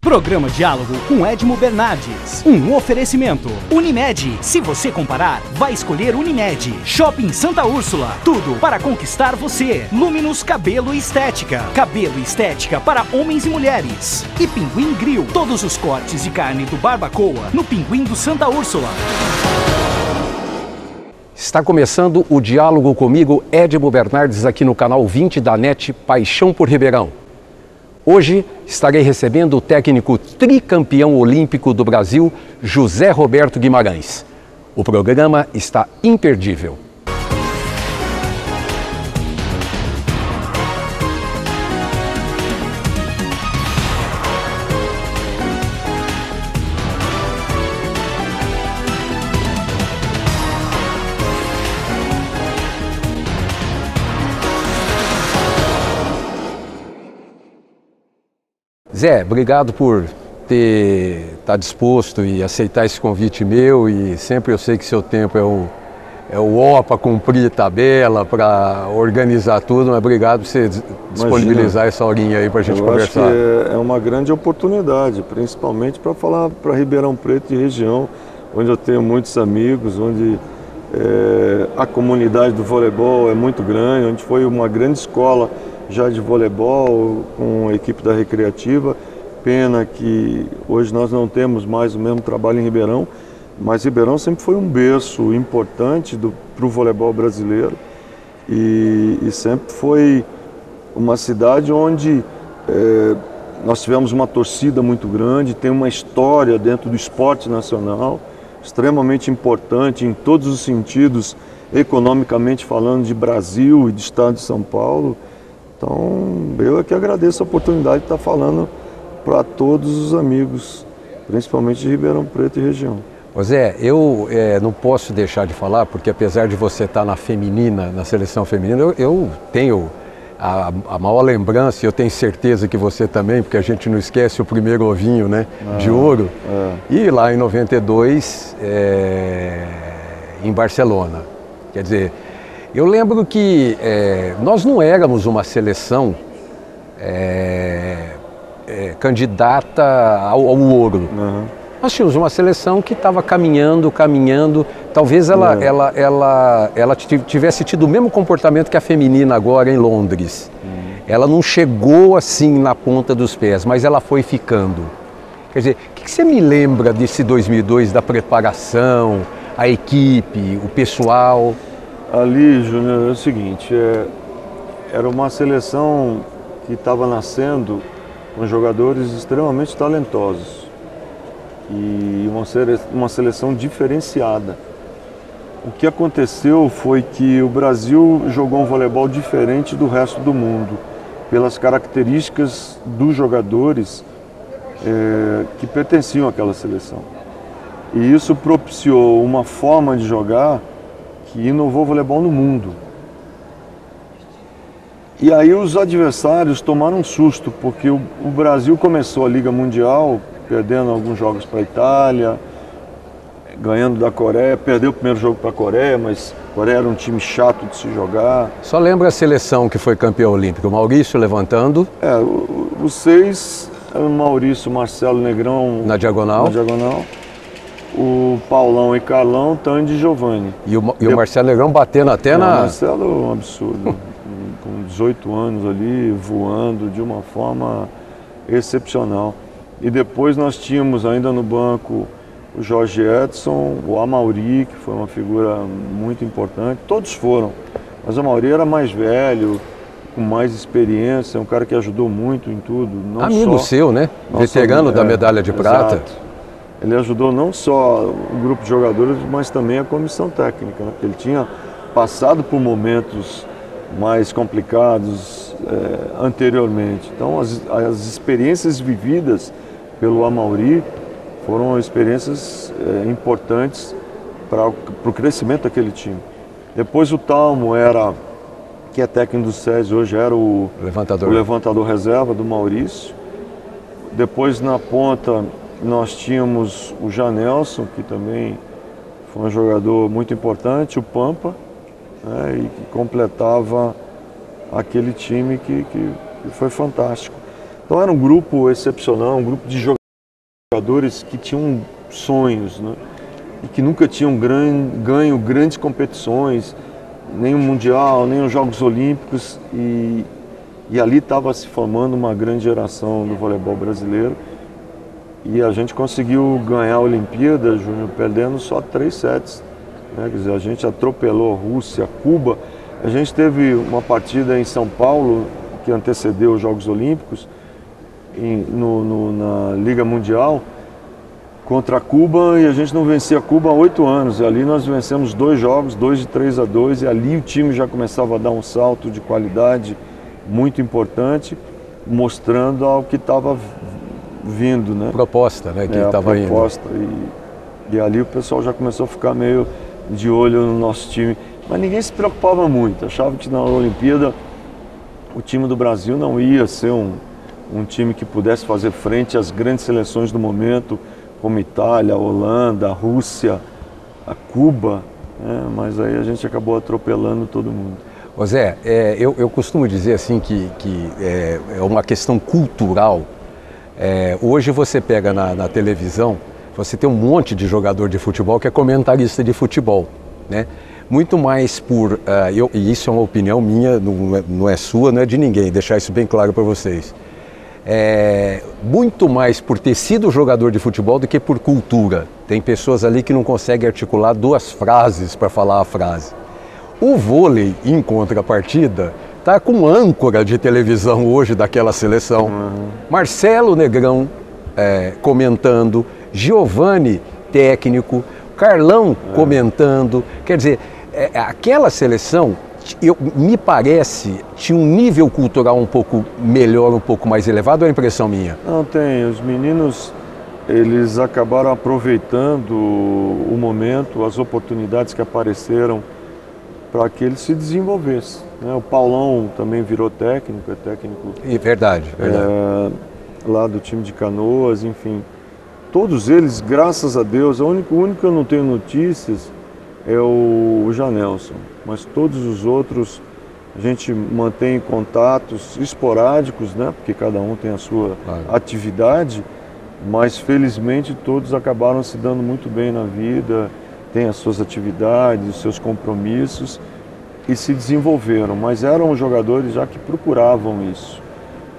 Programa Diálogo com Edmo Bernardes. Um oferecimento. Unimed. Se você comparar, vai escolher Unimed. Shopping Santa Úrsula. Tudo para conquistar você. Luminus Cabelo e Estética. Cabelo e estética para homens e mulheres. E Pinguim Grill. Todos os cortes de carne do Barbacoa no Pinguim do Santa Úrsula. Está começando o Diálogo comigo, Edmo Bernardes, aqui no canal 20 da NET Paixão por Ribeirão. Hoje estarei recebendo o técnico tricampeão olímpico do Brasil, José Roberto Guimarães. O programa está imperdível. Zé, obrigado por estar disposto e aceitar esse convite meu, e sempre eu sei que seu tempo é o ó para cumprir tabela, para organizar tudo, mas obrigado por você disponibilizar essa horinha aí para a gente conversar. Eu acho que é uma grande oportunidade, principalmente para falar para Ribeirão Preto e região, onde eu tenho muitos amigos, onde a comunidade do voleibol é muito grande, onde foi uma grande escola já de voleibol, com a equipe da Recreativa. Pena que hoje nós não temos mais o mesmo trabalho em Ribeirão, mas Ribeirão sempre foi um berço importante para o voleibol brasileiro e sempre foi uma cidade onde nós tivemos uma torcida muito grande, tem uma história dentro do esporte nacional extremamente importante em todos os sentidos, economicamente falando, de Brasil e de estado de São Paulo. Então, eu é que agradeço a oportunidade de estar falando para todos os amigos, principalmente de Ribeirão Preto e região. Zé, eu não posso deixar de falar, porque apesar de você estar na feminina, na seleção feminina, eu tenho a maior lembrança, e eu tenho certeza que você também, porque a gente não esquece o primeiro ovinho, né, de ouro, e lá em 92, em Barcelona. Quer dizer, eu lembro que nós não éramos uma seleção candidata ao ouro. Uhum. Nós tínhamos uma seleção que estava caminhando. Talvez ela tivesse tido o mesmo comportamento que a feminina agora em Londres. Ela não chegou assim na ponta dos pés, mas ela foi ficando. Quer dizer, o que você me lembra desse 2002, da preparação, a equipe, o pessoal? Ali, Júnior, é o seguinte, era uma seleção que estava nascendo com jogadores extremamente talentosos e uma seleção diferenciada. O que aconteceu foi que o Brasil jogou um voleibol diferente do resto do mundo, pelas características dos jogadores que pertenciam àquela seleção. E isso propiciou uma forma de jogar que inovou o voleibol no mundo. E aí os adversários tomaram um susto, porque o Brasil começou a Liga Mundial perdendo alguns jogos para a Itália, ganhando da Coreia, perdeu o primeiro jogo para a Coreia, mas a Coreia era um time chato de se jogar. Só lembra a seleção que foi campeão olímpico, o Maurício levantando. Os seis, o Maurício, Marcelo, Negrão na diagonal. O Paulão e Carlão, Tandy e Giovanni. E o Marcelo Negrão batendo até na... O Marcelo é um absurdo, com 18 anos ali, voando de uma forma excepcional. E depois nós tínhamos ainda no banco o Jorge Edson, o Amauri, que foi uma figura muito importante. Todos foram, mas o Amauri era mais velho, com mais experiência, um cara que ajudou muito em tudo. Amigo seu, né? Veterano da medalha de prata. Exato. Ele ajudou não só o grupo de jogadores, mas também a comissão técnica, né? Ele tinha passado por momentos mais complicados anteriormente. Então, as experiências vividas pelo Amauri foram experiências importantes para o crescimento daquele time. Depois o Talmo que é técnico do SESI hoje, era o levantador reserva do Maurício. Depois na ponta nós tínhamos o Janelson, que também foi um jogador muito importante, o Pampa, né, e que completava aquele time que foi fantástico. Então era um grupo excepcional, um grupo de jogadores que tinham sonhos, né? E que nunca tinham ganho grandes competições, nem o Mundial, nem os Jogos Olímpicos, e ali estava se formando uma grande geração do voleibol brasileiro. E a gente conseguiu ganhar a Olimpíada, Júnior, perdendo só 3 sets. Né? Quer dizer, a gente atropelou a Rússia, Cuba. A gente teve uma partida em São Paulo, que antecedeu os Jogos Olímpicos, na Liga Mundial, contra Cuba, e a gente não vencia Cuba há 8 anos. E ali nós vencemos 2 jogos, 2 de 3-2, e ali o time já começava a dar um salto de qualidade muito importante, mostrando ao que estava vindo, né? Proposta, né? Que estava indo. Proposta. E ali o pessoal já começou a ficar meio de olho no nosso time. Mas ninguém se preocupava muito. Achava que na Olimpíada o time do Brasil não ia ser um time que pudesse fazer frente às grandes seleções do momento, como Itália, Holanda, Rússia, a Cuba, né? Mas aí a gente acabou atropelando todo mundo. Ô Zé, eu costumo dizer assim que é uma questão cultural. Hoje você pega na televisão, você tem um monte de jogador de futebol que é comentarista de futebol, né? Muito mais e isso é uma opinião minha, não é sua, não é de ninguém, deixar isso bem claro para vocês. Muito mais por ter sido jogador de futebol do que por cultura. Tem pessoas ali que não conseguem articular 2 frases para falar a frase. O vôlei, em contrapartida, está com âncora de televisão hoje daquela seleção. Marcelo Negrão comentando, Giovani técnico, Carlão comentando. Quer dizer, aquela seleção, me parece, tinha um nível cultural um pouco melhor, um pouco mais elevado, é a impressão minha? Não, tem. Os meninos, eles acabaram aproveitando o momento, as oportunidades que apareceram para que eles se desenvolvessem, né? O Paulão também virou técnico, é técnico. Verdade. Lá do time de Canoas, enfim. Todos eles, graças a Deus, o único que eu não tenho notícias é o Janelson, mas todos os outros a gente mantém contatos esporádicos, né? Porque cada um tem a sua atividade, mas felizmente todos acabaram se dando muito bem na vida, têm as suas atividades, os seus compromissos e se desenvolveram, mas eram jogadores já que procuravam isso.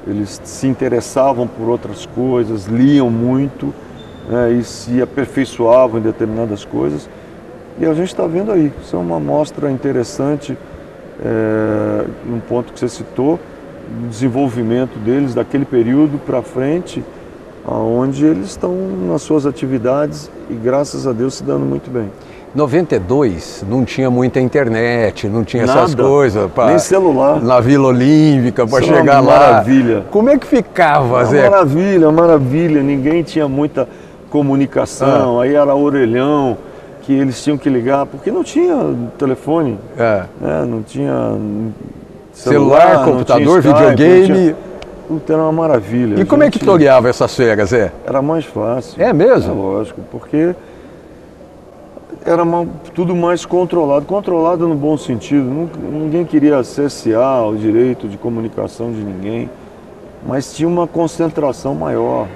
Eles se interessavam por outras coisas, liam muito, né, e se aperfeiçoavam em determinadas coisas. E a gente está vendo aí, isso é uma amostra interessante, num ponto que você citou, do desenvolvimento deles daquele período para frente, onde eles estão nas suas atividades e, graças a Deus, se dando muito bem. 92 não tinha muita internet, não tinha essas coisas. Nem celular. Na Vila Olímpica, para chegar lá. Maravilha. Como é que ficava, Zé? Maravilha, maravilha. Ninguém tinha muita comunicação. Aí era orelhão que eles tinham que ligar, porque não tinha telefone. Né? Não tinha celular, computador, Skype, videogame. Era uma maravilha. E como é que toreava essas férias, Zé? Era mais fácil. É mesmo? Lógico, porque era tudo mais controlado no bom sentido. Ninguém queria cercear o direito de comunicação de ninguém, mas tinha uma concentração maior,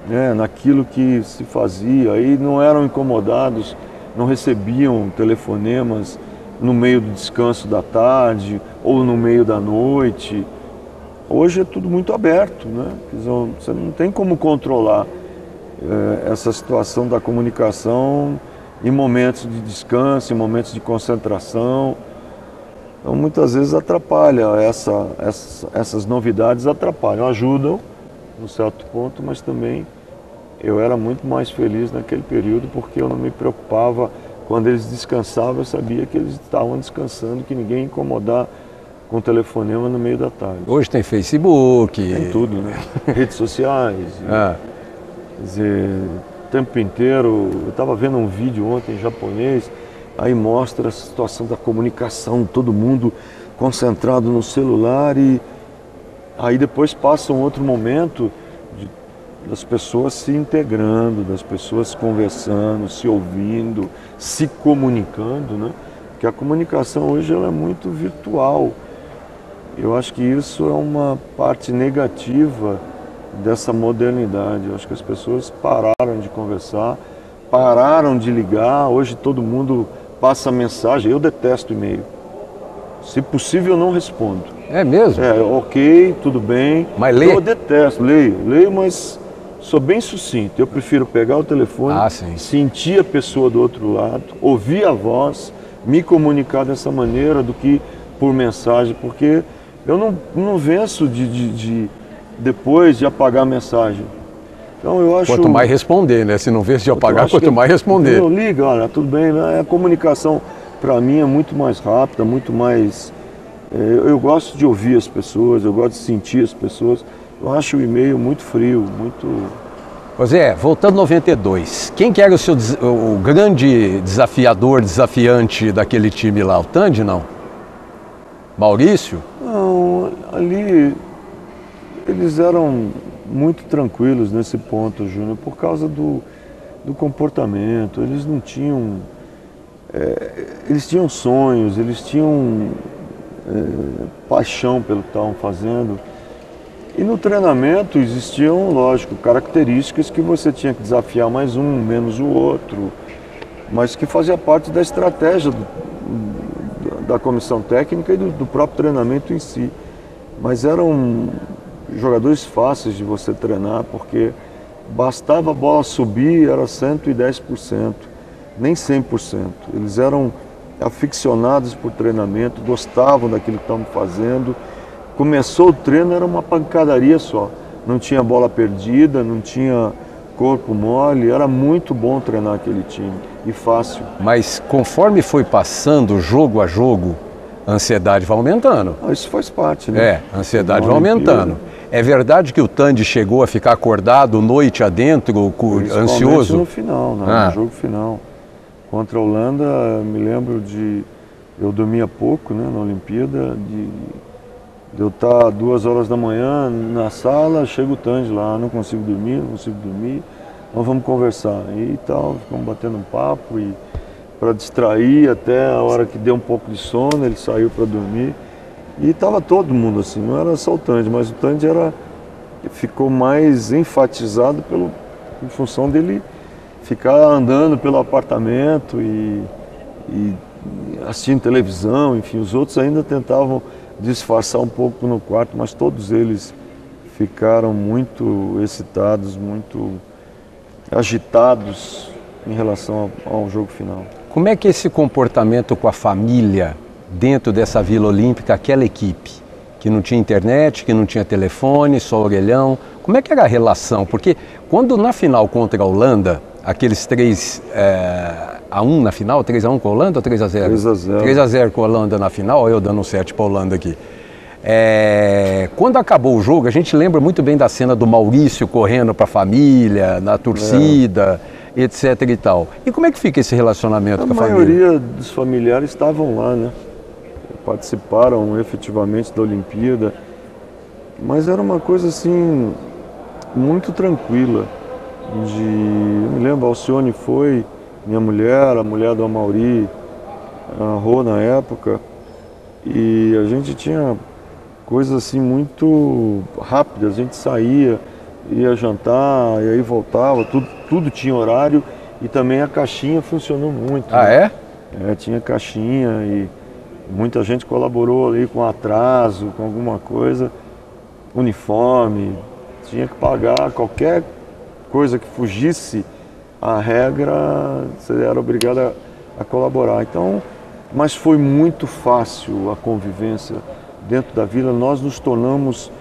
né, naquilo que se fazia. E não eram incomodados, não recebiam telefonemas no meio do descanso da tarde ou no meio da noite. Hoje é tudo muito aberto, né? Você não tem como controlar essa situação da comunicação em momentos de descanso, em momentos de concentração. Então muitas vezes atrapalha, essas novidades atrapalham, ajudam num certo ponto, mas também eu era muito mais feliz naquele período porque eu não me preocupava. Quando eles descansavam, eu sabia que eles estavam descansando, que ninguém ia incomodar com telefonema no meio da tarde. Hoje tem Facebook. Tem tudo, né? Redes sociais. Quer dizer, o tempo inteiro. Eu estava vendo um vídeo ontem em japonês, aí mostra a situação da comunicação, todo mundo concentrado no celular, e aí depois passa um outro momento das pessoas se integrando, das pessoas conversando, se ouvindo, se comunicando, né? Porque a comunicação hoje ela é muito virtual. Eu acho que isso é uma parte negativa dessa modernidade. Eu acho que as pessoas pararam de conversar, pararam de ligar. Hoje todo mundo passa mensagem. Eu detesto e-mail. Se possível, eu não respondo. É mesmo? É, ok, tudo bem. Mas lê? Eu detesto, leio, mas sou bem sucinto. Eu prefiro pegar o telefone, sentir a pessoa do outro lado, ouvir a voz, me comunicar dessa maneira do que por mensagem, porque eu não venço depois de apagar a mensagem. Então eu acho... Quanto mais responder, né? Se não vê de apagar, quanto mais responder. Liga, olha, tudo bem, né? A comunicação para mim é muito mais rápida, muito mais... Eu gosto de ouvir as pessoas, eu gosto de sentir as pessoas. Eu acho o e-mail muito frio, muito... Zé, voltando a 92, quem que era o grande desafiador, desafiante daquele time lá? O Tandy, não? Maurício? Não, ali eles eram muito tranquilos nesse ponto, Júnior, por causa do comportamento. Eles não tinham... eles tinham sonhos, eles tinham paixão pelo que estavam fazendo. E no treinamento existiam, lógico, características que você tinha que desafiar mais um, menos o outro, mas que fazia parte da estratégia da comissão técnica e do próprio treinamento em si. Mas eram jogadores fáceis de você treinar, porque bastava a bola subir, era 110%, nem 100%. Eles eram aficionados por treinamento, gostavam daquilo que estavam fazendo. Começou o treino, era uma pancadaria só. Não tinha bola perdida, não tinha corpo mole. Era muito bom treinar aquele time e fácil. Mas conforme foi passando jogo a jogo, a ansiedade vai aumentando. Isso faz parte, né? A ansiedade vai aumentando. É verdade que o Tandy chegou a ficar acordado noite adentro, ansioso? No final, no jogo final. Contra a Holanda, me lembro eu dormia pouco, né, na Olimpíada, de eu estar 2 horas da manhã na sala, chega o Tandy lá, não consigo dormir, então vamos conversar. E tal, ficamos batendo um papo e para distrair até a hora que deu um pouco de sono, ele saiu para dormir. E estava todo mundo assim, não era só o Tandy, mas o Tandy ficou mais enfatizado em função dele ficar andando pelo apartamento e assistindo televisão, enfim, os outros ainda tentavam disfarçar um pouco no quarto, mas todos eles ficaram muito excitados, muito agitados em relação ao jogo final. Como é que esse comportamento com a família dentro dessa Vila Olímpica, aquela equipe que não tinha internet, que não tinha telefone, só orelhão, como é que era a relação? Porque quando na final contra a Holanda, aqueles 3-1 na final, 3-1 com a Holanda ou 3-0? 3-0. 3-0 com a Holanda na final, olha eu dando um 7 para a Holanda aqui. Quando acabou o jogo, a gente lembra muito bem da cena do Maurício correndo para a família, na torcida, etc e tal. E como é que fica esse relacionamento com a família? A maioria dos familiares estavam lá, né? Participaram efetivamente da Olimpíada, mas era uma coisa assim, muito tranquila. Eu me lembro, a Alcione foi, minha mulher, a mulher do Amaury, a Rô na época, e a gente tinha coisas assim muito rápidas, a gente saía, ia jantar, e aí voltava, tudo tinha horário, e também a caixinha funcionou muito. Ah, né? Tinha caixinha e muita gente colaborou ali com atraso, com alguma coisa, uniforme, tinha que pagar qualquer coisa que fugisse à regra, você era obrigado a colaborar. Então, mas foi muito fácil a convivência dentro da vila. Nós nos tornamos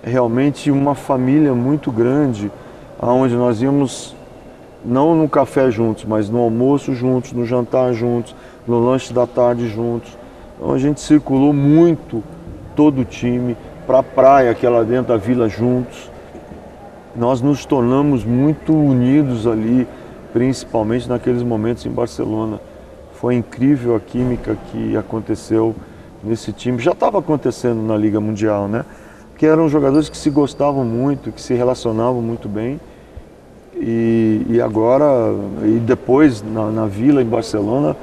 realmente uma família muito grande, onde nós íamos não no café juntos, mas no almoço juntos, no jantar juntos, no lanche da tarde juntos. Então a gente circulou muito, todo o time, para a praia, que é lá dentro da vila, juntos. Nós nos tornamos muito unidos ali, principalmente naqueles momentos em Barcelona. Foi incrível a química que aconteceu nesse time. Já estava acontecendo na Liga Mundial, né? Que eram jogadores que se gostavam muito, que se relacionavam muito bem. E agora, e depois na Vila, em Barcelona,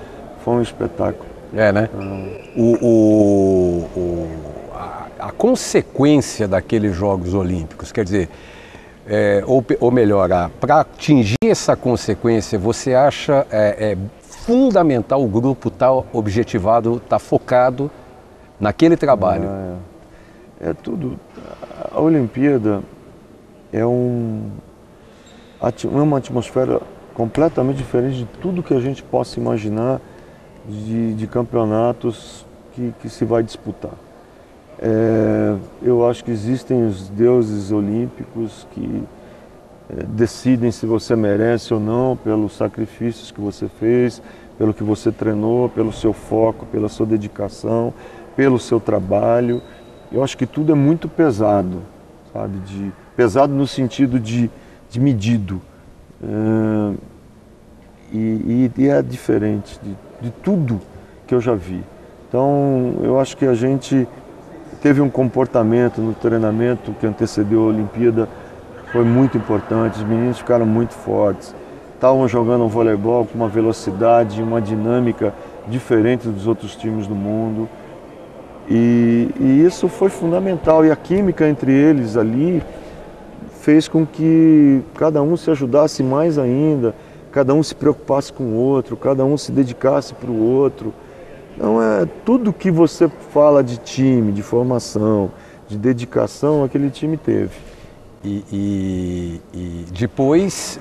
foi um espetáculo. Né? A consequência daqueles Jogos Olímpicos, quer dizer, ou melhor, para atingir essa consequência, você acha fundamental o grupo estar objetivado, estar focado naquele trabalho? É tudo. A Olimpíada é uma atmosfera completamente diferente de tudo que a gente possa imaginar de campeonatos que se vai disputar. Eu acho que existem os deuses olímpicos que decidem se você merece ou não pelos sacrifícios que você fez, pelo que você treinou, pelo seu foco, pela sua dedicação, pelo seu trabalho. Eu acho que tudo é muito pesado, sabe? Pesado no sentido de medido. E é diferente de tudo que eu já vi. Então, eu acho que a gente teve um comportamento no treinamento que antecedeu a Olimpíada, foi muito importante, os meninos ficaram muito fortes, estavam jogando um voleibol com uma velocidade, uma dinâmica diferente dos outros times do mundo. E isso foi fundamental, e a química entre eles ali fez com que cada um se ajudasse mais ainda, cada um se preocupasse com o outro, cada um se dedicasse para o outro. Então tudo que você fala de time, de formação, de dedicação, aquele time teve. E depois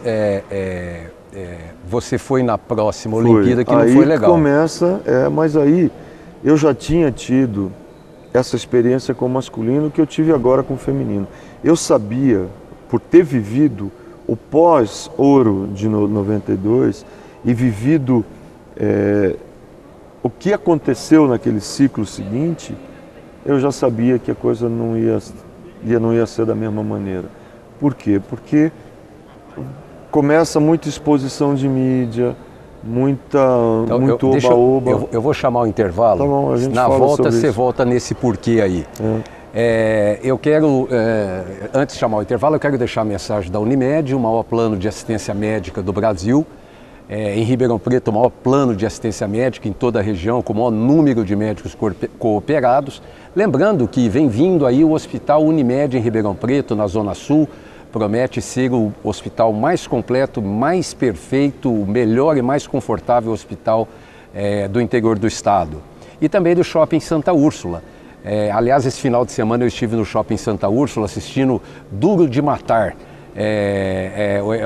você foi na próxima Olimpíada que não foi legal. Aí começa, mas aí eu já tinha tido essa experiência com o masculino que eu tive agora com o feminino. Eu sabia, por ter vivido o pós-ouro de 92 e vivido o que aconteceu naquele ciclo seguinte, eu já sabia que a coisa não ia ser da mesma maneira. Por quê? Porque começa muita exposição de mídia, muito oba-oba. Eu vou chamar o intervalo. Tá bom, a gente na fala volta sobre você isso. volta nesse porquê aí. Eu quero, antes de chamar o intervalo, eu quero deixar a mensagem da Unimed, o maior plano de assistência médica do Brasil. Em Ribeirão Preto, o maior plano de assistência médica em toda a região, com o maior número de médicos cooperados. Lembrando que vem vindo aí o Hospital Unimed em Ribeirão Preto, na Zona Sul, promete ser o hospital mais completo, mais perfeito, o melhor e mais confortável hospital do interior do estado. E também do Shopping Santa Úrsula. Aliás, esse final de semana eu estive no Shopping Santa Úrsula assistindo Duro de Matar.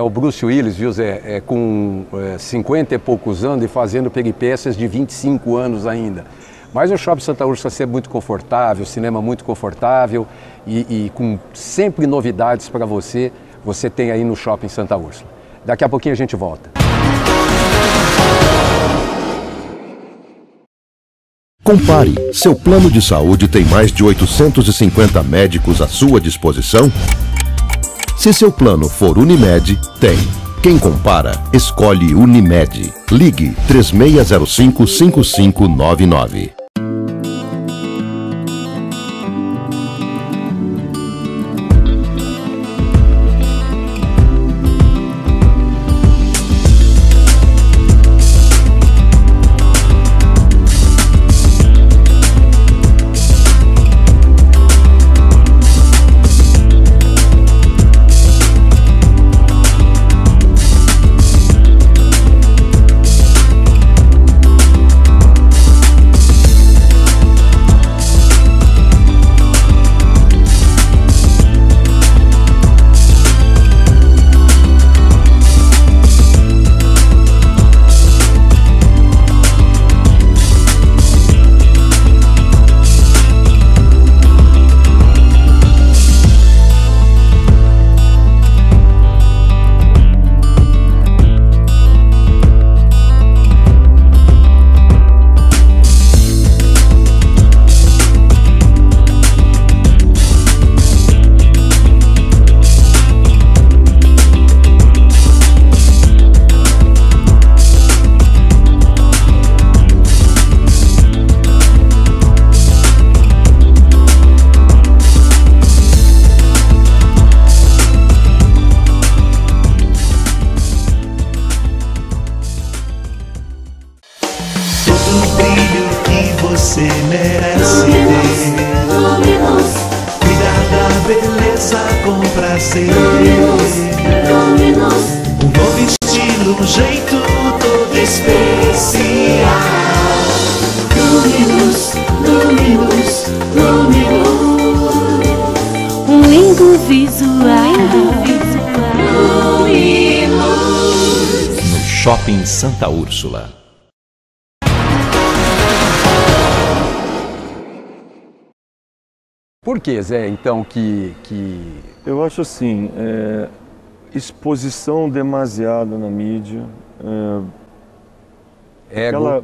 O Bruce Willis, viu, Zé? Com 50 e poucos anos e fazendo peripécias de 25 anos ainda. Mas o Shopping Santa Úrsula é muito confortável, cinema muito confortável e com sempre novidades para você tem aí no Shopping Santa Úrsula. Daqui a pouquinho a gente volta. Compare, seu plano de saúde tem mais de 850 médicos à sua disposição? Se seu plano for Unimed, tem. Quem compara, escolhe Unimed. Ligue 3605-5599. você. Luminous, um novo estilo, um jeito todo especial. Luminous, um lindo visual. No Shopping Santa Úrsula. Por que, Zé, então, que... Eu acho assim, exposição demasiada na mídia. Ego.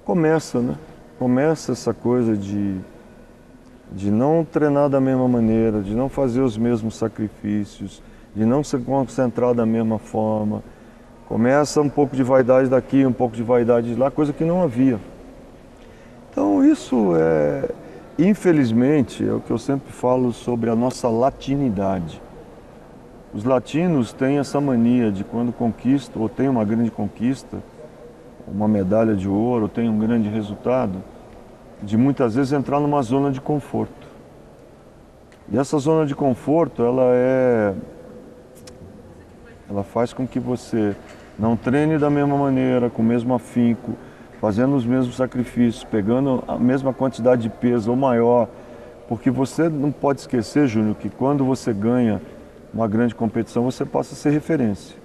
Começa, né? Começa essa coisa de não treinar da mesma maneira, de não fazer os mesmos sacrifícios, de não se concentrar da mesma forma. Começa um pouco de vaidade daqui, um pouco de vaidade de lá, coisa que não havia. Então isso infelizmente, é o que eu sempre falo sobre a nossa latinidade. Os latinos têm essa mania de quando conquistam, ou tem uma grande conquista, uma medalha de ouro, ou tem um grande resultado, de muitas vezes entrar numa zona de conforto. E essa zona de conforto, ela faz com que você não treine da mesma maneira, com o mesmo afinco, fazendo os mesmos sacrifícios, pegando a mesma quantidade de peso ou maior, porque você não pode esquecer, Júnior, que quando você ganha uma grande competição, você passa a ser referência.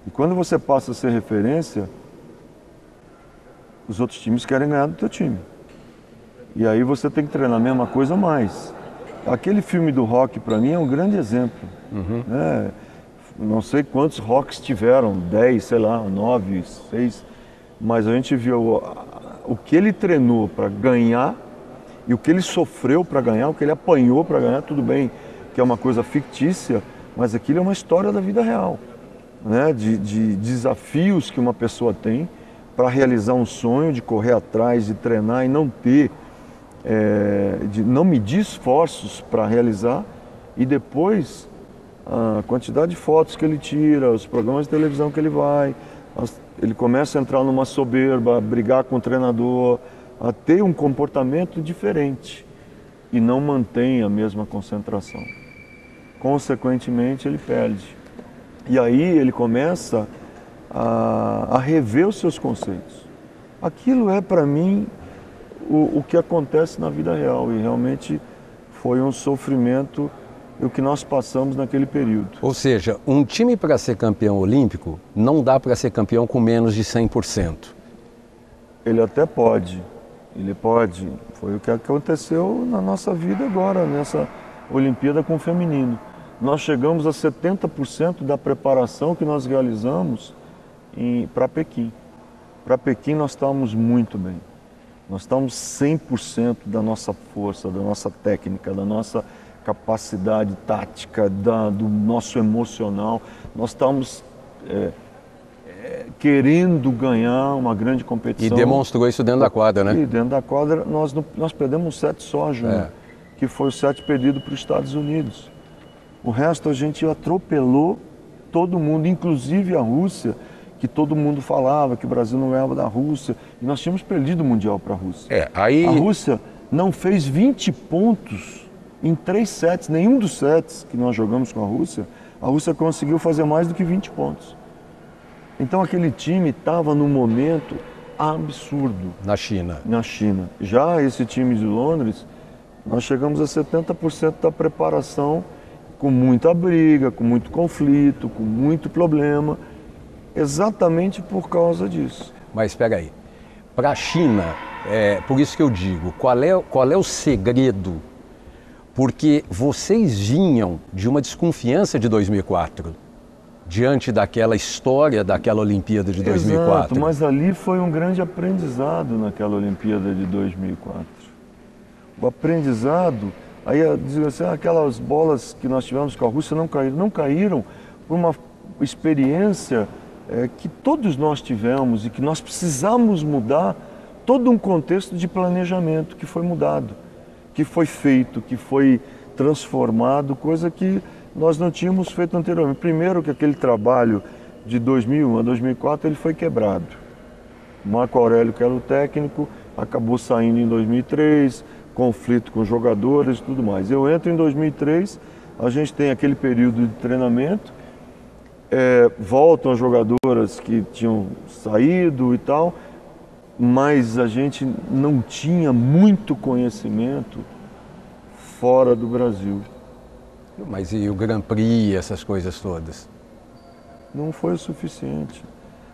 E quando você passa a ser referência, os outros times querem ganhar do teu time. E aí você tem que treinar a mesma coisa ou mais. Aquele filme do Rock, para mim, é um grande exemplo. Não sei quantos Rocks tiveram, 10, sei lá, 9, 6... mas a gente viu o que ele treinou para ganhar e o que ele sofreu para ganhar, o que ele apanhou para ganhar, tudo bem que é uma coisa fictícia, mas aquilo é uma história da vida real, né? De desafios que uma pessoa tem para realizar um sonho, de correr atrás, de treinar e não ter, de não medir esforços para realizar, e depois a quantidade de fotos que ele tira, os programas de televisão que ele vai, ele começa a entrar numa soberba, a brigar com o treinador, a ter um comportamento diferente e não mantém a mesma concentração. Consequentemente, ele perde. E aí ele começa a rever os seus conceitos. Aquilo é, para mim, o que acontece na vida real, e realmente foi um sofrimento o que nós passamos naquele período. Ou seja, um time para ser campeão olímpico não dá para ser campeão com menos de 100%. Ele até pode, ele pode. Foi o que aconteceu na nossa vida agora, nessa Olimpíada com o feminino. Nós chegamos a 70% da preparação que nós realizamos para Pequim. Para Pequim nós estávamos muito bem. Nós estávamos 100% da nossa força, da nossa técnica, da nossa capacidade tática, do nosso emocional. Nós estamos querendo ganhar uma grande competição. E demonstrou isso dentro da quadra, né? E dentro da quadra nós perdemos um set só, Júnior, que foi o set perdido para os Estados Unidos. O resto a gente atropelou todo mundo, inclusive a Rússia, que todo mundo falava que o Brasil não ganhava da Rússia, e nós tínhamos perdido o Mundial para a Rússia. A Rússia não fez 20 pontos em 3 sets, nenhum dos sets que nós jogamos com a Rússia conseguiu fazer mais do que 20 pontos. Então aquele time estava num momento absurdo. Na China. Na China. Já esse time de Londres, nós chegamos a 70% da preparação, com muita briga, com muito conflito, com muito problema, exatamente por causa disso. Mas espera aí, para a China, por isso que eu digo, qual é o segredo? Porque vocês vinham de uma desconfiança de 2004, diante daquela história daquela Olimpíada de 2004. Exato, mas ali foi um grande aprendizado naquela Olimpíada de 2004. O aprendizado, aí assim, aquelas bolas que nós tivemos com a Rússia não caíram por uma experiência que todos nós tivemos e que nós precisamos mudar todo um contexto de planejamento que foi mudado, que foi feito, que foi transformado, coisa que nós não tínhamos feito anteriormente. Primeiro que aquele trabalho de 2001 a 2004 ele foi quebrado. Marco Aurélio, que era o técnico, acabou saindo em 2003, conflito com jogadores e tudo mais. Eu entro em 2003, a gente tem aquele período de treinamento, voltam as jogadoras que tinham saído e tal, mas a gente não tinha muito conhecimento fora do Brasil. Mas e o Grand Prix, essas coisas todas? Não foi o suficiente.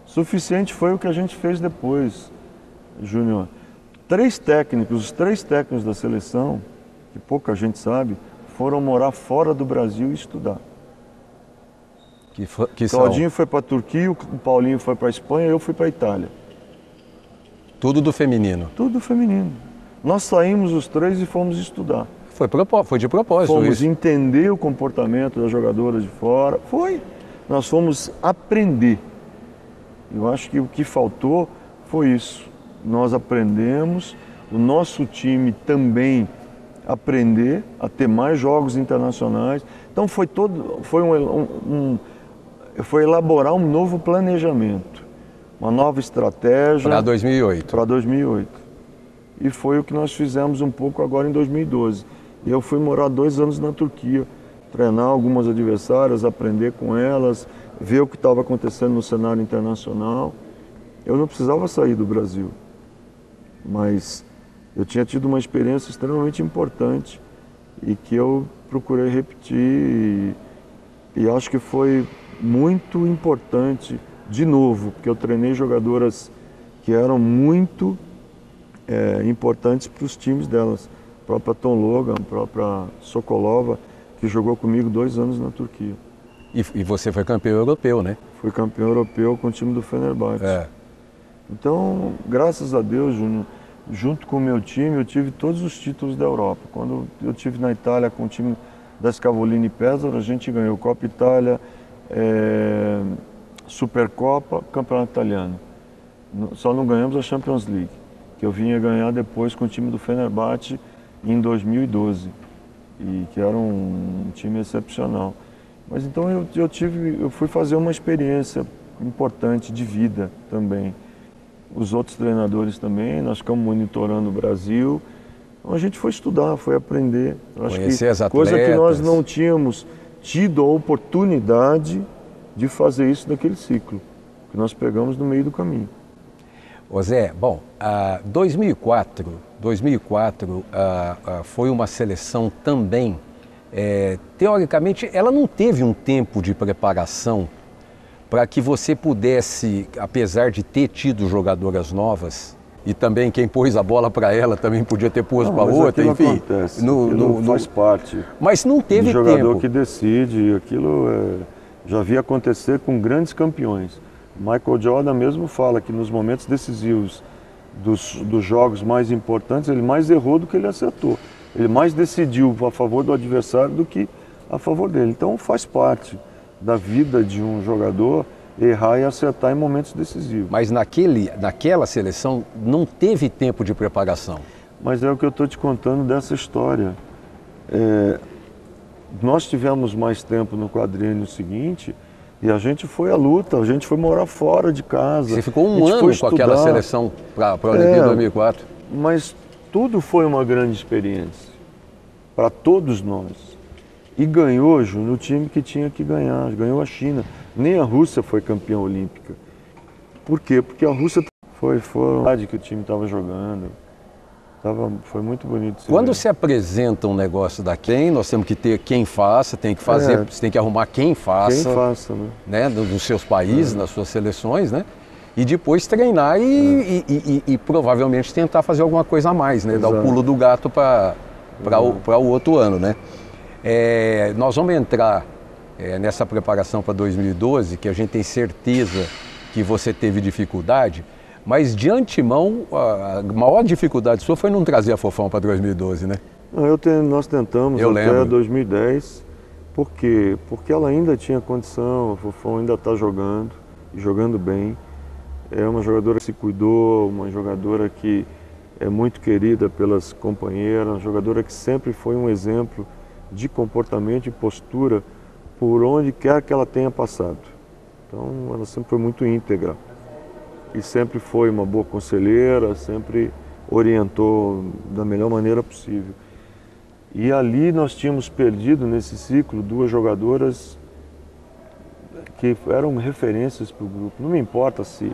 Suficiente foi o que a gente fez depois, Júnior. Os três técnicos da seleção, que pouca gente sabe, foram morar fora do Brasil e estudar. O Claudinho foi para a Turquia, o Paulinho foi para a Espanha, eu fui para a Itália. Tudo do feminino? Tudo do feminino. Nós saímos os três e fomos estudar. Foi de propósito fomos isso? Entender o comportamento das jogadoras de fora. Nós fomos aprender. Eu acho que o que faltou foi isso. Nós aprendemos, o nosso time também aprender a ter mais jogos internacionais. Então foi elaborar um novo planejamento, uma nova estratégia. Para 2008. Para 2008. E foi o que nós fizemos um pouco agora em 2012. E eu fui morar 2 anos na Turquia, treinar algumas adversárias, aprender com elas, ver o que estava acontecendo no cenário internacional. Eu não precisava sair do Brasil, mas eu tinha tido uma experiência extremamente importante e que eu procurei repetir e acho que foi muito importante, de novo, porque eu treinei jogadoras que eram muito importantes para os times delas. A própria Tom Logan, a própria Sokolova, que jogou comigo 2 anos na Turquia. E você foi campeão europeu, né? Fui campeão europeu com o time do Fenerbahçe. Então, graças a Deus, Júnior, junto com o meu time, eu tive todos os títulos da Europa. Quando eu estive na Itália com o time da Scavolini Pesaro, a gente ganhou Copa Itália, Supercopa, Campeonato Italiano. Só não ganhamos a Champions League, que eu vinha ganhar depois com o time do Fenerbahçe em 2012, e que era um time excepcional. Mas então eu fui fazer uma experiência importante de vida também. Os outros treinadores também, nós ficamos monitorando o Brasil. Então a gente foi estudar, foi aprender. Conhecer as atletas. Coisa que nós não tínhamos tido a oportunidade de fazer isso naquele ciclo, que nós pegamos no meio do caminho. Ô Zé, bom, 2004 foi uma seleção também, teoricamente, ela não teve um tempo de preparação para que você pudesse, apesar de ter tido jogadoras novas, e também quem pôs a bola para ela também podia ter posto para outra, enfim. Acontece, faz parte. Mas não teve tempo. O jogador que decide, aquilo já vi acontecer com grandes campeões. Michael Jordan mesmo fala que nos momentos decisivos dos jogos mais importantes, ele mais errou do que ele acertou. Ele mais decidiu a favor do adversário do que a favor dele. Então faz parte da vida de um jogador errar e acertar em momentos decisivos. Mas naquela seleção não teve tempo de preparação. Mas é o que eu estou te contando dessa história. Nós tivemos mais tempo no quadriênio seguinte e a gente foi à luta, a gente foi morar fora de casa. Você ficou um ano com aquela seleção para a Olimpíada 2004. Mas tudo foi uma grande experiência para todos nós. E ganhou, Júnior, no time que tinha que ganhar. Ganhou a China. Nem a Rússia foi campeã olímpica. Por quê? Porque a Rússia foi a que o time estava jogando. Foi muito bonito. Quando se apresenta um negócio daqui, nós temos que ter quem faça, tem que fazer, você tem que arrumar quem faça. Quem faça, né? Nos seus países, nas suas seleções, né? E depois treinar e provavelmente tentar fazer alguma coisa a mais, né? Dar o pulo do gato para o outro ano, né? Nós vamos entrar nessa preparação para 2012, que a gente tem certeza que você teve dificuldade, mas de antemão a maior dificuldade sua foi não trazer a Fofão para 2012, né? Nós tentamos até 2010, por quê? Porque ela ainda tinha condição, a Fofão ainda está jogando, e jogando bem. É uma jogadora que se cuidou, uma jogadora que é muito querida pelas companheiras, uma jogadora que sempre foi um exemplo de comportamento e postura por onde quer que ela tenha passado. Então ela sempre foi muito íntegra e sempre foi uma boa conselheira, sempre orientou da melhor maneira possível. E ali nós tínhamos perdido nesse ciclo 2 jogadoras que eram referências para o grupo. Não me importa se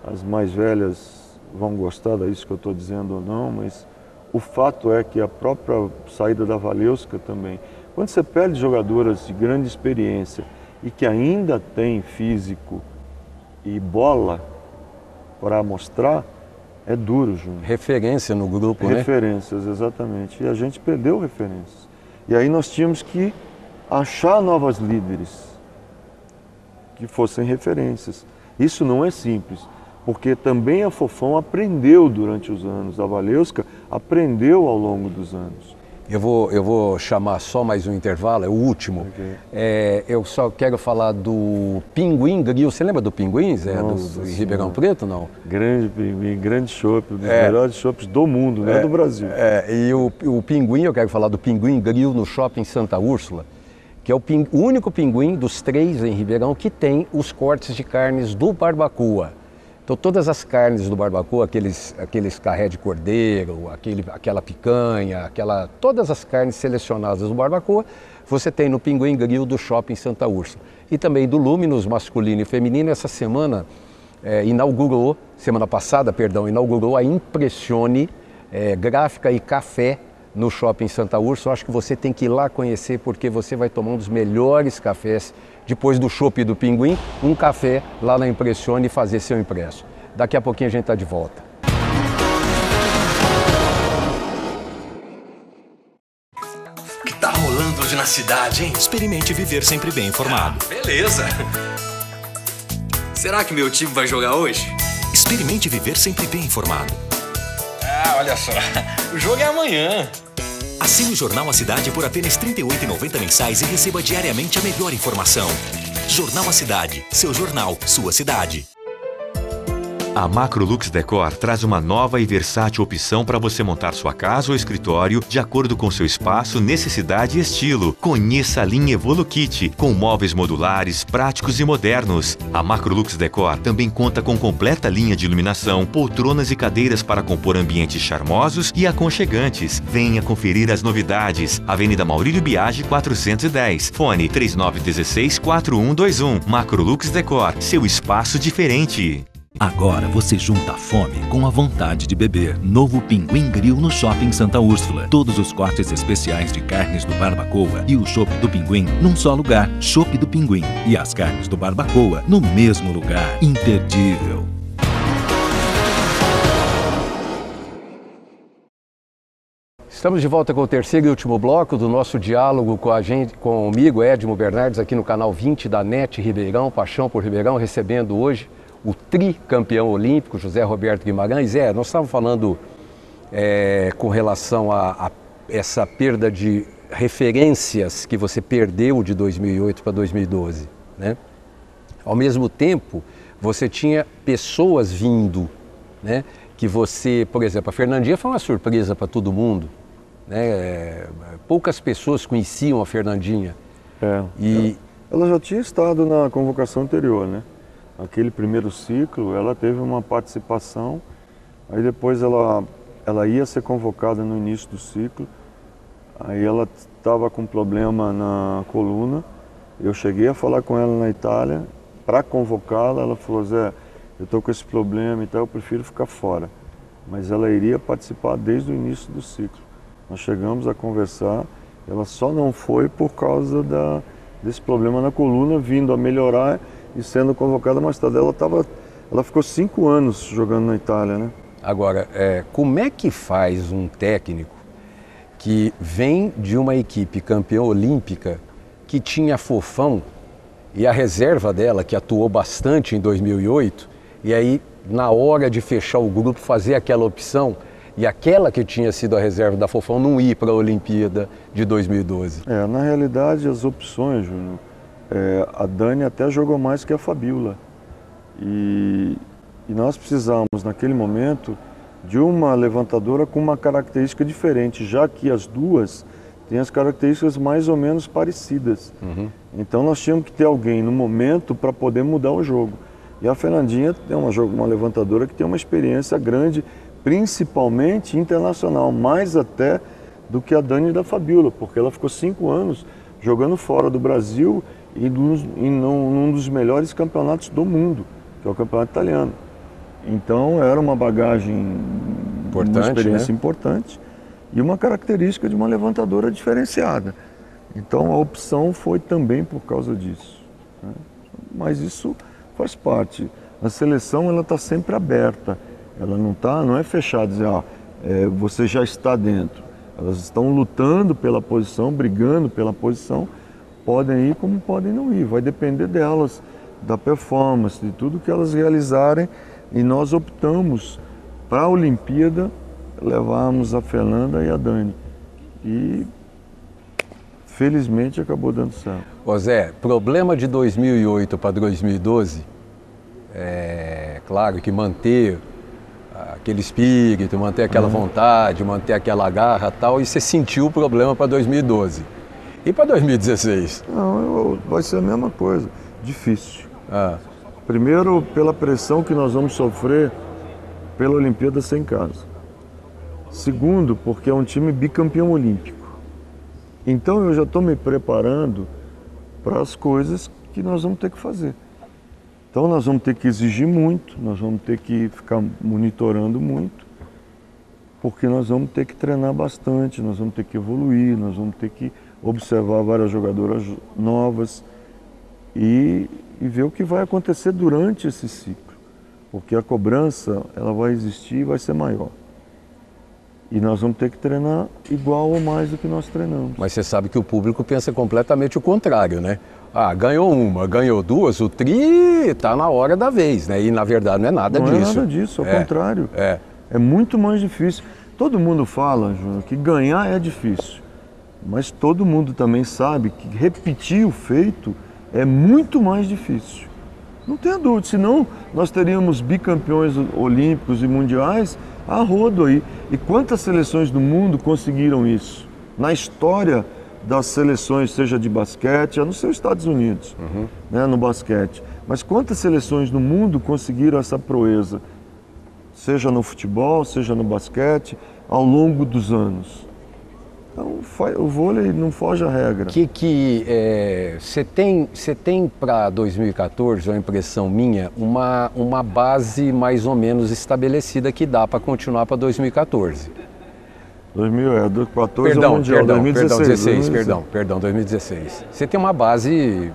as mais velhas vão gostar disso que eu estou dizendo ou não, mas o fato é que a própria saída da Valeuska também. Quando você perde jogadoras de grande experiência e que ainda tem físico e bola para mostrar, é duro, Júnior. Referência no grupo, né? Referências, exatamente. E a gente perdeu referências. E aí nós tínhamos que achar novas líderes que fossem referências. Isso não é simples, porque também a Fofão aprendeu durante os anos, a Valeuska aprendeu ao longo dos anos. Eu vou chamar só mais um intervalo, é o último. Okay. Eu só quero falar do Pinguim Grill. Você lembra do Pinguins? Do Ribeirão Preto, não? Grande Pinguim, grande chopp, um dos melhores chopps do mundo, não é do Brasil. E o Pinguim, eu quero falar do Pinguim Grill no Shopping Santa Úrsula, que é o único pinguim dos 3 em Ribeirão que tem os cortes de carnes do barbacoa. Então todas as carnes do barbacoa, aqueles carré de cordeiro, aquela picanha, todas as carnes selecionadas do barbacoa, você tem no Pinguim Grill do Shopping Santa Úrsula. E também do Luminous masculino e feminino. Essa semana semana passada, inaugurou a Impressione Gráfica e Café no Shopping Santa Úrsula. Acho que você tem que ir lá conhecer, porque você vai tomar um dos melhores cafés. Depois do chopp do Pinguim, um café lá na Impressione e fazer seu impresso. Daqui a pouquinho a gente está de volta. O que tá rolando hoje na cidade, hein? Experimente viver sempre bem informado. Beleza. Será que meu time vai jogar hoje? Experimente viver sempre bem informado. Olha só. O jogo é amanhã. Assine o Jornal A Cidade por apenas R$ 38,90 mensais e receba diariamente a melhor informação. Jornal A Cidade, seu jornal, sua cidade. A Macrolux Decor traz uma nova e versátil opção para você montar sua casa ou escritório de acordo com seu espaço, necessidade e estilo. Conheça a linha EvoluKit, com móveis modulares, práticos e modernos. A Macrolux Decor também conta com completa linha de iluminação, poltronas e cadeiras para compor ambientes charmosos e aconchegantes. Venha conferir as novidades. Avenida Maurílio Biagi 410. Fone 3916-4121. Macrolux Decor, seu espaço diferente. Agora você junta a fome com a vontade de beber. Novo Pinguim Grill no Shopping Santa Úrsula. Todos os cortes especiais de carnes do barbacoa e o chopp do Pinguim num só lugar. Chopp do Pinguim e as carnes do barbacoa no mesmo lugar. Imperdível. Estamos de volta com o terceiro e último bloco do nosso diálogo comigo, Edmo Bernardes, aqui no canal 20 da NET Ribeirão, Paixão por Ribeirão, recebendo hoje o tricampeão olímpico, José Roberto Guimarães. Nós estávamos falando com relação a essa perda de referências que você perdeu de 2008 para 2012, né? Ao mesmo tempo, você tinha pessoas vindo, né? Que você, por exemplo, a Fernandinha foi uma surpresa para todo mundo, né? Poucas pessoas conheciam a Fernandinha. Ela já tinha estado na convocação anterior, né? Aquele primeiro ciclo, ela teve uma participação, aí depois ela ia ser convocada no início do ciclo, aí ela estava com problema na coluna, eu cheguei a falar com ela na Itália, para convocá-la, ela falou: Zé, eu estou com esse problema e tal, eu prefiro ficar fora. Mas ela iria participar desde o início do ciclo. Nós chegamos a conversar, ela só não foi por causa desse problema na coluna, vindo a melhorar e sendo convocada mais tarde. Ela ficou 5 anos jogando na Itália, né? Agora, como é que faz um técnico que vem de uma equipe campeã olímpica que tinha Fofão e a reserva dela, que atuou bastante em 2008, e aí, na hora de fechar o grupo, fazer aquela opção, e aquela que tinha sido a reserva da Fofão não ir para a Olimpíada de 2012? Na realidade, as opções, Júnior, a Dani até jogou mais que a Fabiola. E nós precisamos, naquele momento, de uma levantadora com uma característica diferente, já que as duas têm as características mais ou menos parecidas. Então nós tínhamos que ter alguém no momento para poder mudar o jogo. E a Fernandinha é uma levantadora que tem uma experiência grande, principalmente internacional, mais até do que a Dani da Fabiola, porque ela ficou 5 anos jogando fora do Brasil e num dos melhores campeonatos do mundo, que é o campeonato italiano. Então era uma bagagem, importante, uma experiência né? importante e uma característica de uma levantadora diferenciada. Então a opção foi também por causa disso, né? Mas isso faz parte. A seleção ela está sempre aberta, ela não é fechada, dizer, você já está dentro. Elas estão lutando pela posição, brigando pela posição, podem ir como podem não ir, vai depender delas, da performance, de tudo que elas realizarem, e nós optamos para a Olimpíada levarmos a Fernanda e a Dani. E felizmente acabou dando certo. Ô Zé, problema de 2008 para 2012, claro que manter aquele espírito, manter aquela vontade, manter aquela garra e tal, e você sentiu o problema para 2012. E para 2016? Não, vai ser a mesma coisa, difícil. Primeiro, pela pressão que nós vamos sofrer pela Olimpíada sem casa. Segundo, porque é um time bicampeão olímpico. Então eu já estou me preparando para as coisas que nós vamos ter que fazer. Então nós vamos ter que exigir muito, nós vamos ter que ficar monitorando muito, porque nós vamos ter que treinar bastante, nós vamos ter que evoluir, nós vamos ter que observar várias jogadoras novas e ver o que vai acontecer durante esse ciclo, porque a cobrança ela vai existir e vai ser maior. E nós vamos ter que treinar igual ou mais do que nós treinamos. Mas você sabe que o público pensa completamente o contrário, né? Ganhou uma, ganhou duas, o tri está na hora da vez, né? E na verdade não é nada disso. Não é nada disso, ao contrário. É muito mais difícil. Todo mundo fala, Júnior, que ganhar é difícil. Mas todo mundo também sabe que repetir o feito é muito mais difícil. Não tenha dúvida, senão nós teríamos bicampeões olímpicos e mundiais a rodo aí. E quantas seleções do mundo conseguiram isso? Na história das seleções, seja de basquete, a não ser os Estados Unidos, né, no basquete. Mas quantas seleções no mundo conseguiram essa proeza? Seja no futebol, seja no basquete, ao longo dos anos. Então, o vôlei não foge à regra. Você tem para 2014, a impressão minha, uma base mais ou menos estabelecida que dá para continuar para 2014. 2014 perdão, é o Mundial, 2016. Perdão, 2016. Você tem uma base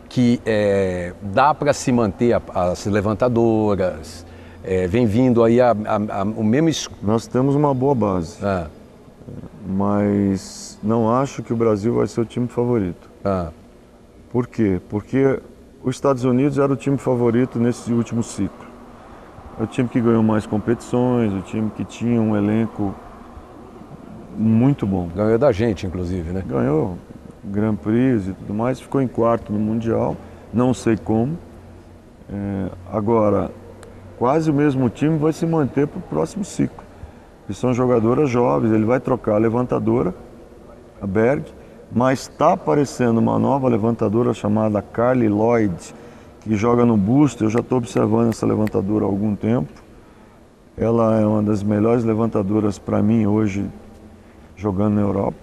que dá para se manter as levantadoras, vem vindo aí o mesmo... Nós temos uma boa base. Mas não acho que o Brasil vai ser o time favorito. Por quê? Porque os Estados Unidos era o time favorito nesse último ciclo. É o time que ganhou mais competições, o time que tinha um elenco muito bom. Ganhou da gente, inclusive, né? Ganhou Grand Prix e tudo mais, ficou em quarto no Mundial, não sei como. Agora, quase o mesmo time vai se manter para o próximo ciclo. Que são jogadoras jovens, ele vai trocar a levantadora, a Berg, mas está aparecendo uma nova levantadora chamada Carly Lloyd, que joga no busto. Eu já estou observando essa levantadora há algum tempo. Ela é uma das melhores levantadoras para mim hoje, jogando na Europa.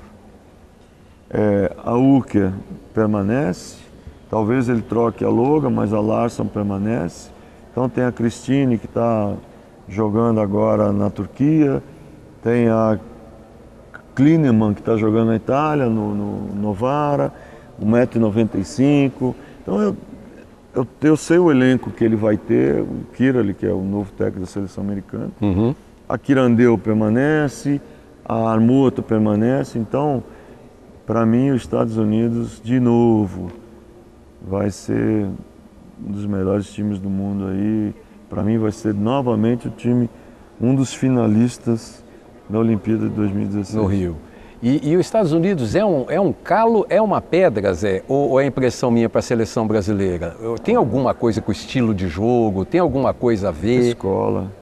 A Uker permanece, talvez ele troque a Loga, mas a Larsson permanece. Então tem a Christine, que está jogando agora na Turquia, tem a Klineman, que está jogando na Itália, no Novara, 1,95 m. Então eu sei o elenco que ele vai ter, o Kirali, que é o novo técnico da seleção americana, a Kirandeu permanece, a Armuta permanece. Então, para mim, os Estados Unidos, de novo, vai ser um dos melhores times do mundo aí. Para mim vai ser novamente o time, um dos finalistas da Olimpíada de 2016. No Rio. E os Estados Unidos é um calo, é uma pedra, Zé? Ou é impressão minha para a seleção brasileira? Tem alguma coisa com o estilo de jogo? Tem alguma coisa a ver? Escola.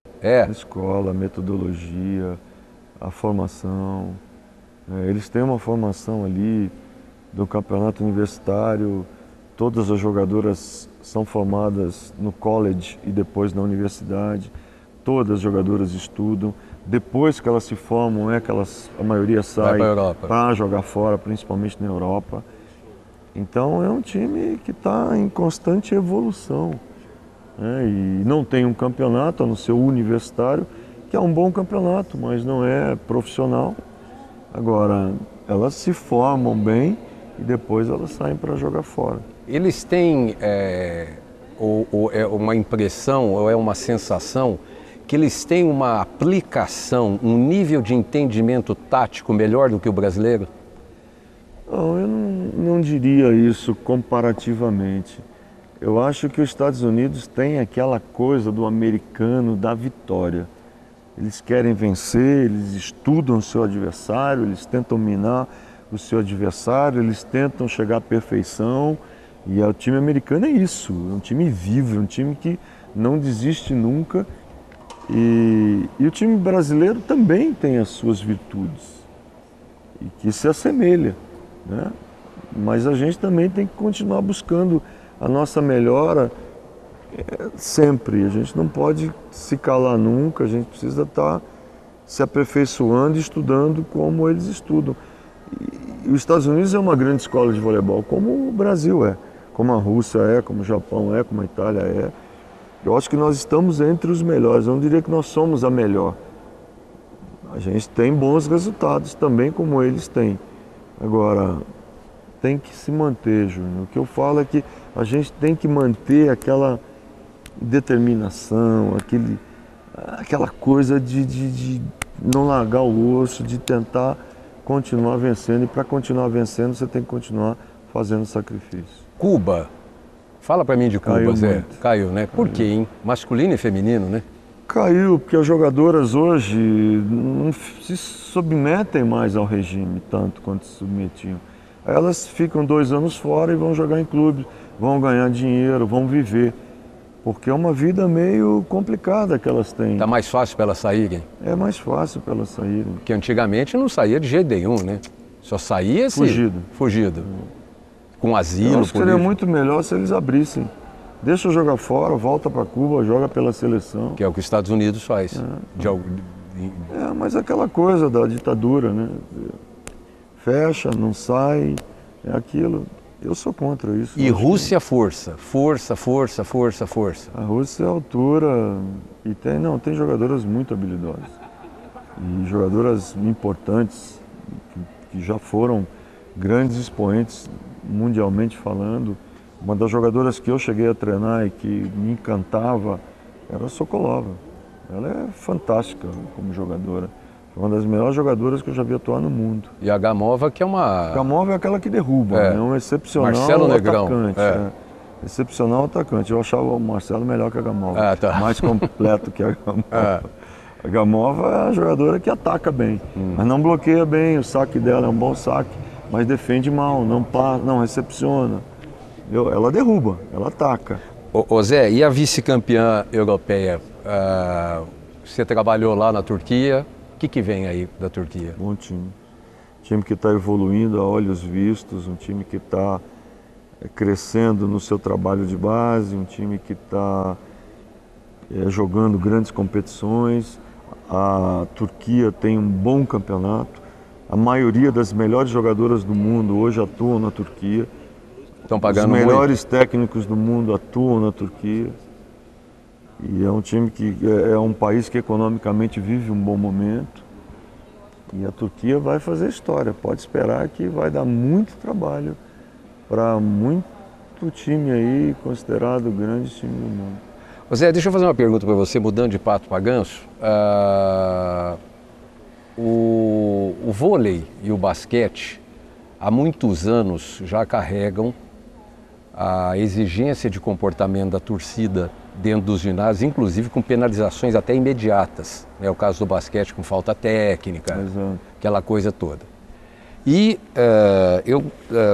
Escola, metodologia, a formação. Eles têm uma formação ali do campeonato universitário. Todas as jogadoras são formadas no college e depois na universidade. Todas as jogadoras estudam. Depois que elas se formam, que a maioria sai para jogar fora, principalmente na Europa. Então é um time que está em constante evolução, né? E não tem um campeonato, a não ser o universitário, que é um bom campeonato, mas não é profissional. Agora, elas se formam bem e depois elas saem para jogar fora. Eles têm ou é uma impressão, ou é uma sensação, que eles têm uma aplicação, um nível de entendimento tático melhor do que o brasileiro? Não, eu não diria isso comparativamente. Eu acho que os Estados Unidos têm aquela coisa do americano da vitória. Eles querem vencer, eles estudam o seu adversário, eles tentam minar o seu adversário, eles tentam chegar à perfeição. E o time americano é isso, é um time vivo, é um time que não desiste nunca. E o time brasileiro também tem as suas virtudes e que se assemelha, né? Mas a gente também tem que continuar buscando a nossa melhora sempre. A gente não pode se calar nunca, a gente precisa estar se aperfeiçoando e estudando como eles estudam. E os Estados Unidos é uma grande escola de voleibol, como o Brasil é, como a Rússia é, como o Japão é, como a Itália é. Eu acho que nós estamos entre os melhores, eu não diria que nós somos a melhor. A gente tem bons resultados também, como eles têm. Agora, tem que se manter, Júnior. O que eu falo é que a gente tem que manter aquela determinação, aquela coisa de não largar o osso, de tentar continuar vencendo. E para continuar vencendo, você tem que continuar fazendo sacrifício. Cuba. Fala pra mim de Cuba, Caiu Zé. muito. Caiu, né? Por quê, hein? Masculino e feminino, né? Caiu, porque as jogadoras hoje não se submetem mais ao regime tanto quanto se submetiam. Elas ficam 2 anos fora e vão jogar em clubes, vão ganhar dinheiro, vão viver. Porque é uma vida meio complicada que elas têm. Tá mais fácil para elas saírem? É mais fácil para elas saírem. Porque antigamente não saía de jeito nenhum, né? Só saía fugido. Com asilo, eu acho que seria muito melhor se eles abrissem. Deixa eu jogar fora, volta para Cuba, joga pela seleção. Que é o que os Estados Unidos faz. Mas aquela coisa da ditadura, né? Fecha, não sai, é aquilo. Eu sou contra isso. E Rússia, força. Força. A Rússia é altura e tem jogadoras muito habilidosas. E jogadoras importantes, que já foram grandes expoentes mundialmente falando. Uma das jogadoras que eu cheguei a treinar e que me encantava era a Sokolova. Ela é fantástica como jogadora. É uma das melhores jogadoras que eu já vi atuar no mundo. E a Gamova, que é uma... Gamova é aquela que derruba, é um excepcional Marcelo Negrão. Atacante. Excepcional atacante. Eu achava o Marcelo melhor que a Gamova. Mais completo que a Gamova. A Gamova é a jogadora que ataca bem, mas não bloqueia bem. O saque dela é um bom saque, mas defende mal, não recepciona. Ela derruba, ela ataca. Ô Zé, e a vice-campeã europeia? Você trabalhou lá na Turquia, o que vem aí da Turquia? Bom time. Time que está evoluindo a olhos vistos, um time que está crescendo no seu trabalho de base, um time que está jogando grandes competições. A Turquia tem um bom campeonato. A maioria das melhores jogadoras do mundo hoje atuam na Turquia. Estão pagando muito. Os melhores técnicos do mundo atuam na Turquia. E é um time que é um país que economicamente vive um bom momento. E a Turquia vai fazer história. Pode esperar que vai dar muito trabalho para muito time aí considerado o grande time do mundo. Ô Zé, deixa eu fazer uma pergunta para você, mudando de pato para ganso. O vôlei e o basquete, há muitos anos já carregam a exigência de comportamento da torcida dentro dos ginásios, inclusive com penalizações até imediatas. É o caso do basquete com falta técnica, aquela coisa toda. E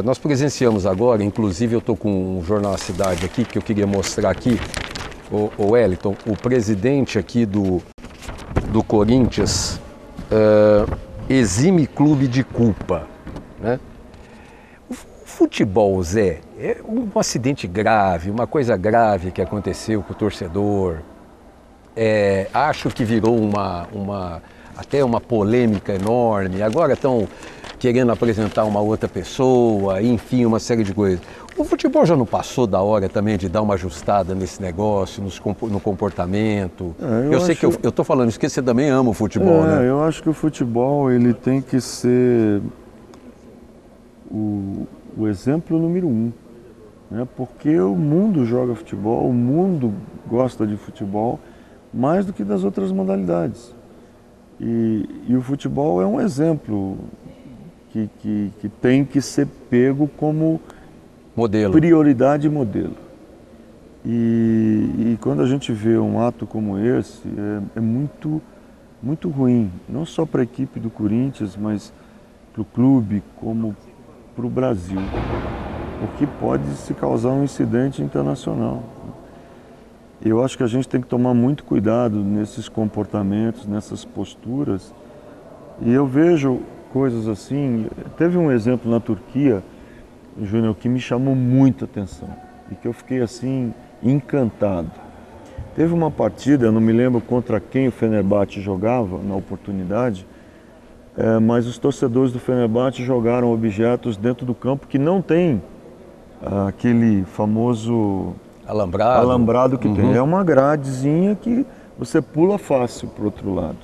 nós presenciamos agora, inclusive eu estou com um jornal A Cidade aqui, que eu queria mostrar aqui, o Wellington, o presidente aqui do Corinthians, exime clube de culpa, né? O futebol, Zé, é um acidente grave, uma coisa grave que aconteceu com o torcedor. Acho que virou até uma polêmica enorme, agora estão querendo apresentar uma outra pessoa, enfim, uma série de coisas. O futebol já não passou da hora também de dar uma ajustada nesse negócio, no comportamento? Eu sei que eu estou falando isso, que você também ama o futebol, né? Eu acho que o futebol ele tem que ser o exemplo número 1. Né? Porque o mundo joga futebol, o mundo gosta de futebol mais do que das outras modalidades. E o futebol é um exemplo que tem que ser pego como modelo. Prioridade e modelo. E quando a gente vê um ato como esse, é muito, muito ruim, não só para a equipe do Corinthians, mas para o clube, como para o Brasil, porque pode se causar um incidente internacional. Eu acho que a gente tem que tomar muito cuidado nesses comportamentos, nessas posturas, e eu vejo coisas assim. Teve um exemplo na Turquia, Júnior, que me chamou muita atenção e que eu fiquei assim encantado. Teve uma partida, eu não me lembro contra quem o Fenerbahçe jogava na oportunidade, mas os torcedores do Fenerbahçe jogaram objetos dentro do campo que não tem aquele famoso alambrado que tem. É uma gradezinha que você pula fácil para o outro lado.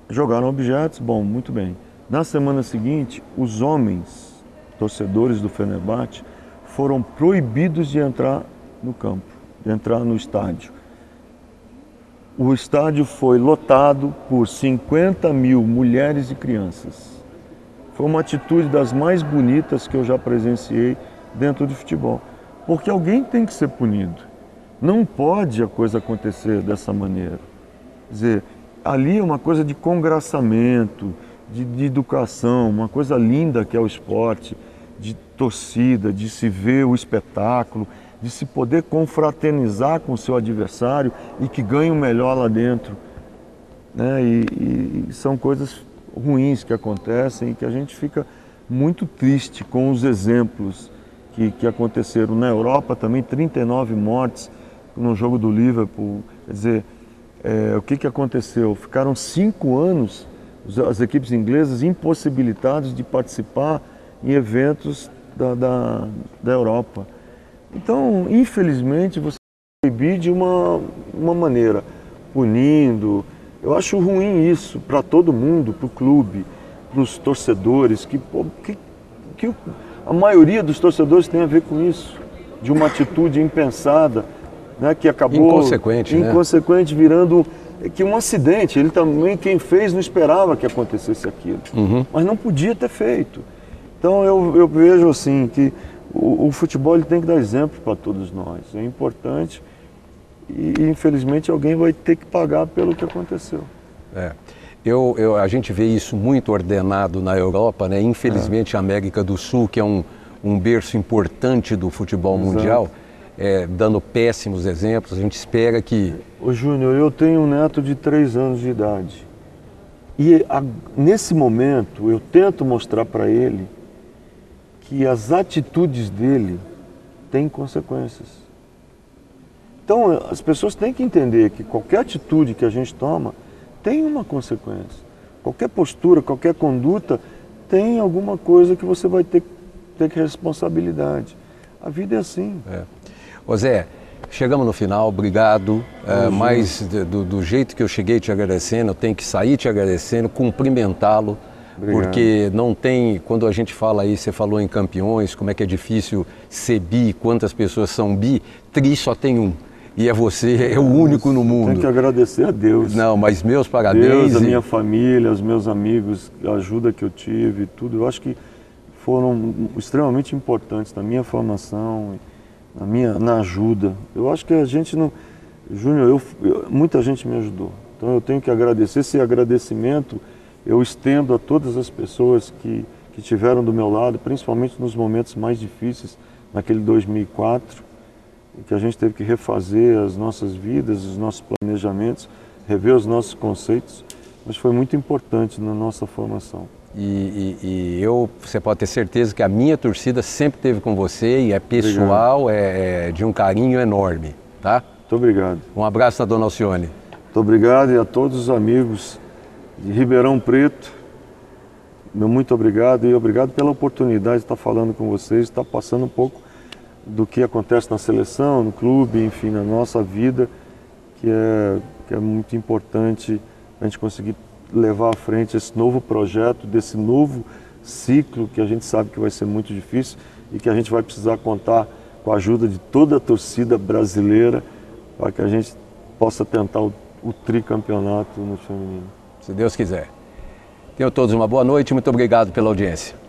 Jogaram objetos, bom, muito bem. Na semana seguinte, os homens, torcedores do Fenerbahçe, foram proibidos de entrar no campo, de entrar no estádio. O estádio foi lotado por 50 mil mulheres e crianças. Foi uma atitude das mais bonitas que eu já presenciei dentro do futebol. Porque alguém tem que ser punido. Não pode a coisa acontecer dessa maneira. Quer dizer, ali é uma coisa de congraçamento, de educação, uma coisa linda que é o esporte, de torcida, de se ver o espetáculo, de se poder confraternizar com o seu adversário e que ganhe o melhor lá dentro. Né? E são coisas ruins que acontecem e que a gente fica muito triste com os exemplos que aconteceram na Europa também, 39 mortes no jogo do Liverpool. Quer dizer, o que aconteceu? Ficaram 5 anos as equipes inglesas impossibilitadas de participar em eventos da Europa. Então, infelizmente, você proibir de uma maneira, punindo. Eu acho ruim isso para todo mundo, para o clube, para os torcedores, que a maioria dos torcedores tem a ver com isso, de uma atitude impensada, né, que acabou inconsequente, virando que um acidente. Ele também, quem fez, não esperava que acontecesse aquilo, mas não podia ter feito. Então eu vejo assim que o futebol ele tem que dar exemplo para todos nós, é importante e infelizmente alguém vai ter que pagar pelo que aconteceu. A gente vê isso muito ordenado na Europa, né? Infelizmente a América do Sul, que é um berço importante do futebol mundial, dando péssimos exemplos. A gente espera que... Ô Júnior, eu tenho um neto de 3 anos de idade e nesse momento eu tento mostrar para ele que as atitudes dele têm consequências. Então as pessoas têm que entender que qualquer atitude que a gente toma tem uma consequência. Qualquer postura, qualquer conduta tem alguma coisa que você vai ter que responsabilidade. A vida é assim. Ô Zé, chegamos no final, obrigado. Mas do jeito que eu cheguei te agradecendo, eu tenho que sair te agradecendo, cumprimentá-lo. Obrigado. Porque não tem, quando a gente fala aí, você falou em campeões, como é que é difícil ser bi, quantas pessoas são bi, tri só tem um. E é o único no mundo. Tenho que agradecer a Deus. Não, mas meus parabéns. Deus, a minha família, os meus amigos, a ajuda que eu tive, tudo. Eu acho que foram extremamente importantes na minha formação, na ajuda. Eu acho que a gente não... Júnior, muita gente me ajudou. Então eu tenho que agradecer. Esse agradecimento eu estendo a todas as pessoas que estiveram do meu lado, principalmente nos momentos mais difíceis, naquele 2004, em que a gente teve que refazer as nossas vidas, os nossos planejamentos, rever os nossos conceitos, mas foi muito importante na nossa formação. Você pode ter certeza que a minha torcida sempre esteve com você e é pessoal, é de um carinho enorme, tá? Muito obrigado. Um abraço na Dona Alcione. Muito obrigado, e a todos os amigos de Ribeirão Preto, meu muito obrigado, e obrigado pela oportunidade de estar falando com vocês, estar passando um pouco do que acontece na seleção, no clube, enfim, na nossa vida, que é muito importante a gente conseguir levar à frente esse novo projeto, desse novo ciclo que a gente sabe que vai ser muito difícil e que a gente vai precisar contar com a ajuda de toda a torcida brasileira para que a gente possa tentar o tricampeonato no feminino. Se Deus quiser. Tenham todos uma boa noite e muito obrigado pela audiência.